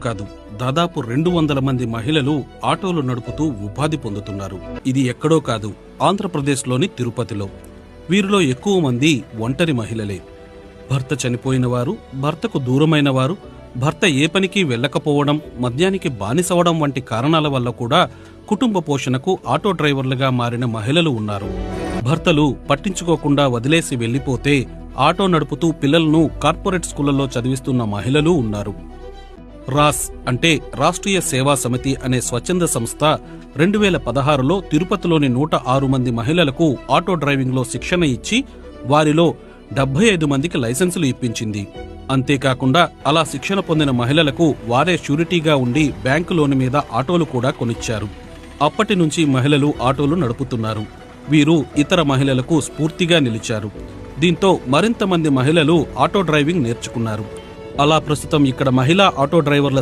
కాదు, దాదాపు 200 మంది మహిళలు ఆటోలు నడుపుతూ ఉపాధి పొందుతున్నారు. ఇది ఎక్కడో కాదు, ఆంధ్రప్రదేశ్లోని తిరుపతిలో. వీరిలో ఎక్కువ మంది ఒంటరి మహిళలే. భర్త చనిపోయిన వారు, భర్తకు దూరమైన వారు, భర్త ఏ పనికి వెళ్లకపోవడం, మద్యానికి బానిసవడం వంటి కారణాల వల్ల కూడా కుటుంబ పోషణకు ఆటో డ్రైవర్లుగా మారిన మహిళలు ఉన్నారు. భర్తలు పట్టించుకోకుండా వదిలేసి వెళ్లిపోతే ఆటో నడుపుతూ పిల్లలను కార్పొరేట్ స్కూళ్లలో చదివిస్తున్న మహిళలు ఉన్నారు. రాస్ అంటే రాష్ట్రీయ సేవా సమితి అనే స్వచ్ఛంద సంస్థ 2016లో తిరుపతిలోని 106 మంది మహిళలకు ఆటో డ్రైవింగ్లో శిక్షణ ఇచ్చి వారిలో 75 మందికి లైసెన్సులు ఇప్పించింది. అంతేకాకుండా అలా శిక్షణ పొందిన మహిళలకు వారే షూరిటీగా ఉండి బ్యాంకు లోను మీద ఆటోలు కూడా కొనిచ్చారు. అప్పటి నుంచి మహిళలు ఆటోలు నడుపుతున్నారు. వీరు ఇతర మహిళలకు స్ఫూర్తిగా నిలిచారు. దీంతో మరింత మంది మహిళలు ఆటో డ్రైవింగ్ నేర్చుకున్నారు. అలా ప్రస్తుతం ఇక్కడ మహిళా ఆటో డ్రైవర్ల